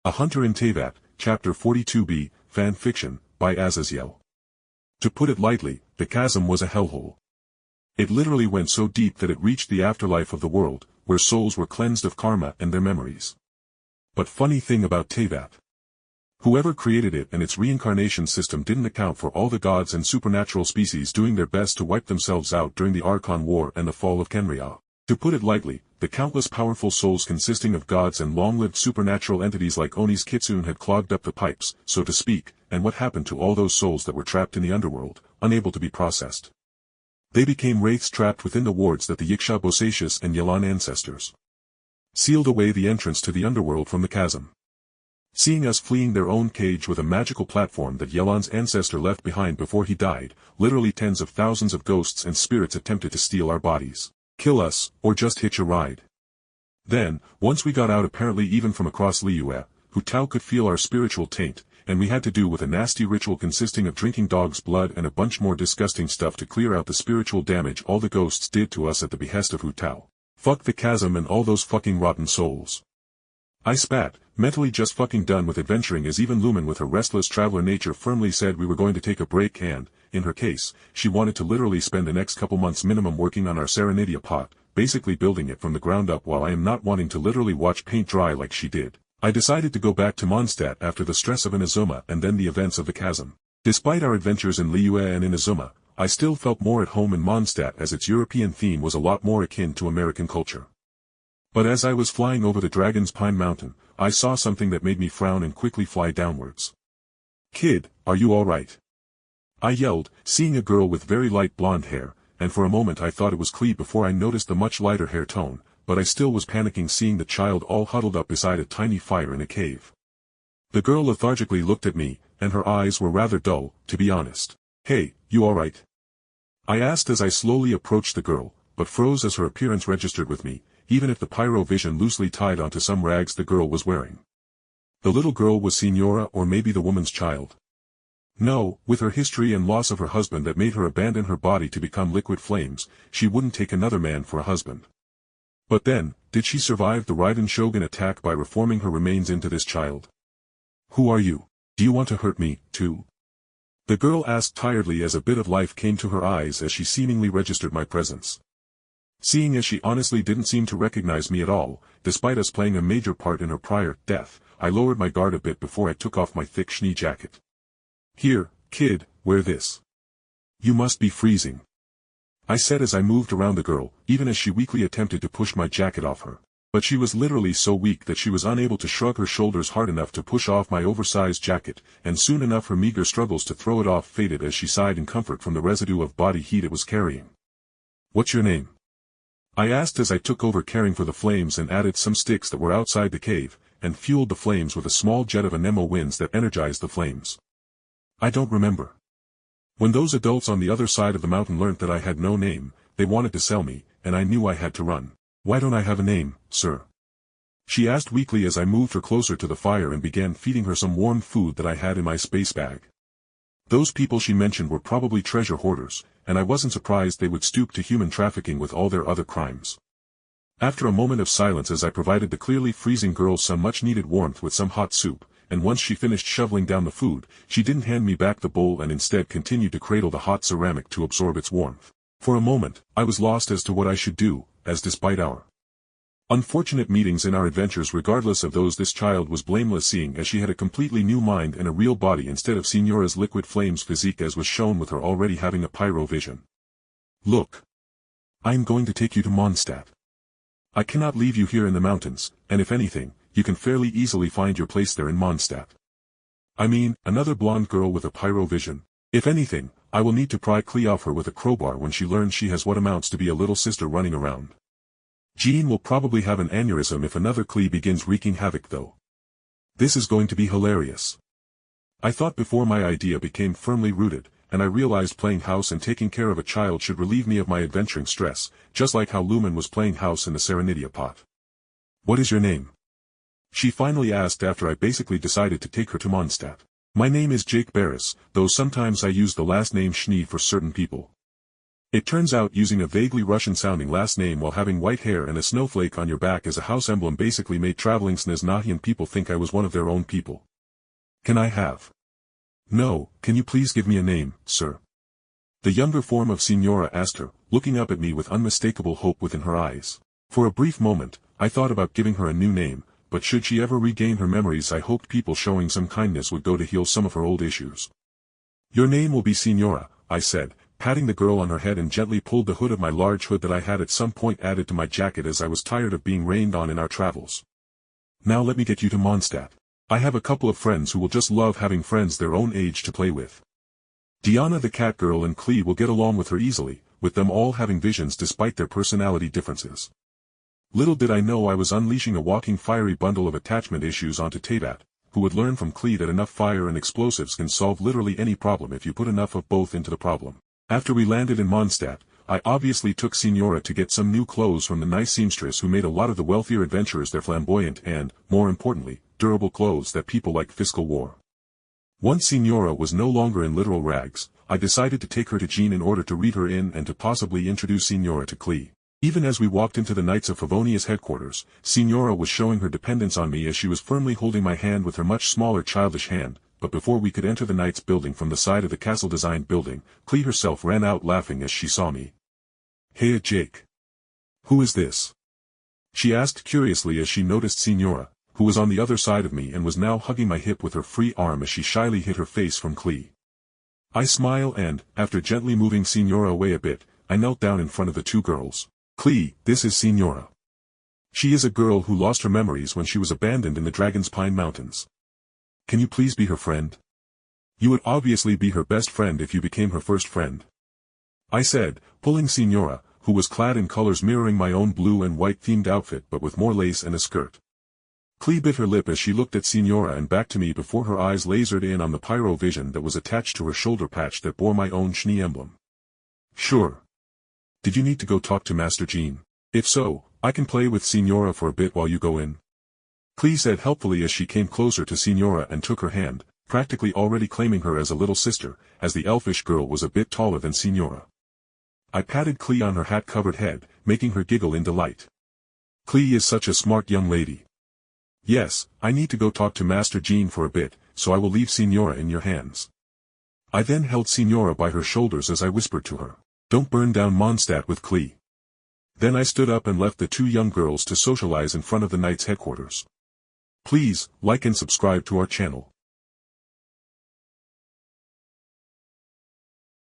A Hunter in Teyvat, Chapter 42b, Fan Fiction, by Azazyel. To put it lightly, the chasm was a hellhole. It literally went so deep that it reached the afterlife of the world, where souls were cleansed of karma and their memories. But funny thing about Teyvat. Whoever created it and its reincarnation system didn't account for all the gods and supernatural species doing their best to wipe themselves out during the Archon War and the fall of Khaenri'ah. To put it lightly, the countless powerful souls consisting of gods and long-lived supernatural entities like Oni's Kitsune had clogged up the pipes, so to speak, and what happened to all those souls that were trapped in the underworld, unable to be processed? They became wraiths trapped within the wards that the Yiksha Bosacius and Yelan ancestors sealed away the entrance to the underworld from the chasm. Seeing us fleeing their own cage with a magical platform that Yelan's ancestor left behind before he died, literally tens of thousands of ghosts and spirits attempted to steal our bodies, kill us, or just hitch a ride. Then, once we got out apparently even from across Liyue, Hu Tao could feel our spiritual taint, and we had to do with a nasty ritual consisting of drinking dog's blood and a bunch more disgusting stuff to clear out the spiritual damage all the ghosts did to us at the behest of Hu Tao. Fuck the chasm and all those fucking rotten souls. I spat, mentally just fucking done with adventuring as even Lumen with her restless traveler nature firmly said we were going to take a break and, in her case, she wanted to literally spend the next couple months minimum working on our Serenity pot, basically building it from the ground up while I am not wanting to literally watch paint dry like she did. I decided to go back to Mondstadt after the stress of Inazuma and then the events of the chasm. Despite our adventures in Liyue and Inazuma, I still felt more at home in Mondstadt as its European theme was a lot more akin to American culture. But as I was flying over the Dragon's Pine Mountain, I saw something that made me frown and quickly fly downwards. "Kid, are you alright?" I yelled, seeing a girl with very light blonde hair, and for a moment I thought it was Klee before I noticed the much lighter hair tone, but I still was panicking seeing the child all huddled up beside a tiny fire in a cave. The girl lethargically looked at me, and her eyes were rather dull, to be honest. "Hey, you alright?" I asked as I slowly approached the girl, but froze as her appearance registered with me, even if the pyro vision loosely tied onto some rags the girl was wearing. The little girl was Signora or maybe the woman's child. No, with her history and loss of her husband that made her abandon her body to become liquid flames, she wouldn't take another man for a husband. But then, did she survive the Raiden Shogun attack by reforming her remains into this child? "Who are you? Do you want to hurt me, too?" The girl asked tiredly as a bit of life came to her eyes as she seemingly registered my presence. Seeing as she honestly didn't seem to recognize me at all, despite us playing a major part in her prior death, I lowered my guard a bit before I took off my thick schnee jacket. "Here, kid, wear this. You must be freezing," I said as I moved around the girl, even as she weakly attempted to push my jacket off her. But she was literally so weak that she was unable to shrug her shoulders hard enough to push off my oversized jacket, and soon enough her meager struggles to throw it off faded as she sighed in comfort from the residue of body heat it was carrying. "What's your name?" I asked as I took over caring for the flames and added some sticks that were outside the cave, and fueled the flames with a small jet of anemo winds that energized the flames. "I don't remember. When those adults on the other side of the mountain learnt that I had no name, they wanted to sell me, and I knew I had to run." "Why don't I have a name, sir?" she asked weakly as I moved her closer to the fire and began feeding her some warm food that I had in my space bag. Those people she mentioned were probably treasure hoarders, and I wasn't surprised they would stoop to human trafficking with all their other crimes. After a moment of silence as I provided the clearly freezing girl some much-needed warmth with some hot soup, and once she finished shoveling down the food, she didn't hand me back the bowl and instead continued to cradle the hot ceramic to absorb its warmth. For a moment, I was lost as to what I should do, as despite our unfortunate meetings in our adventures regardless of those this child was blameless seeing as she had a completely new mind and a real body instead of Signora's liquid flames physique as was shown with her already having a pyro vision. "Look. I'm going to take you to Mondstadt. I cannot leave you here in the mountains, and if anything, you can fairly easily find your place there in Mondstadt. I mean, another blonde girl with a pyro vision. If anything, I will need to pry Klee off her with a crowbar when she learns she has what amounts to be a little sister running around. Jean will probably have an aneurysm if another Klee begins wreaking havoc though. This is going to be hilarious." I thought before my idea became firmly rooted, and I realized playing house and taking care of a child should relieve me of my adventuring stress, just like how Lumen was playing house in the Serenity pot. "What is your name?" she finally asked after I basically decided to take her to Mondstadt. "My name is Jake Barris, though sometimes I use the last name Schnee for certain people." It turns out using a vaguely Russian-sounding last name while having white hair and a snowflake on your back as a house emblem basically made traveling Snaznahian people think I was one of their own people. Can I have? No, can you please give me a name, sir? The younger form of Signora asked her, looking up at me with unmistakable hope within her eyes. For a brief moment, I thought about giving her a new name, but should she ever regain her memories I hoped people showing some kindness would go to heal some of her old issues. Your name will be Signora, I said, patting the girl on her head and gently pulled the hood of my large hood that I had at some point added to my jacket as I was tired of being rained on in our travels. Now let me get you to Mondstadt. I have a couple of friends who will just love having friends their own age to play with. Diana the cat girl and Klee will get along with her easily, with them all having visions despite their personality differences. Little did I know I was unleashing a walking fiery bundle of attachment issues onto Teyvat, who would learn from Klee that enough fire and explosives can solve literally any problem if you put enough of both into the problem. After we landed in Mondstadt, I obviously took Signora to get some new clothes from the nice seamstress who made a lot of the wealthier adventurers their flamboyant and, more importantly, durable clothes that people like Fiscal wore. Once Signora was no longer in literal rags, I decided to take her to Jean in order to read her in and to possibly introduce Signora to Klee. Even as we walked into the Knights of Favonia's headquarters, Signora was showing her dependence on me as she was firmly holding my hand with her much smaller childish hand, but before we could enter the Knights building from the side of the castle-designed building, Klee herself ran out laughing as she saw me. "Hey Jake. Who is this?" she asked curiously as she noticed Signora, who was on the other side of me and was now hugging my hip with her free arm as she shyly hid her face from Klee. I smile and, after gently moving Signora away a bit, I knelt down in front of the two girls. "Klee, this is Signora. She is a girl who lost her memories when she was abandoned in the Dragon's Pine Mountains. Can you please be her friend? You would obviously be her best friend if you became her first friend," I said, pulling Signora, who was clad in colors mirroring my own blue and white themed outfit but with more lace and a skirt. Klee bit her lip as she looked at Signora and back to me before her eyes lasered in on the pyro vision that was attached to her shoulder patch that bore my own Schnee emblem. "Sure. Did you need to go talk to Master Jean? If so, I can play with Signora for a bit while you go in," Klee said helpfully as she came closer to Signora and took her hand, practically already claiming her as a little sister, as the elfish girl was a bit taller than Signora. I patted Klee on her hat-covered head, making her giggle in delight. "Klee is such a smart young lady. Yes, I need to go talk to Master Jean for a bit, so I will leave Signora in your hands." I then held Signora by her shoulders as I whispered to her, "Don't burn down Mondstadt with Klee." Then I stood up and left the two young girls to socialize in front of the Knights' headquarters. Please, like and subscribe to our channel.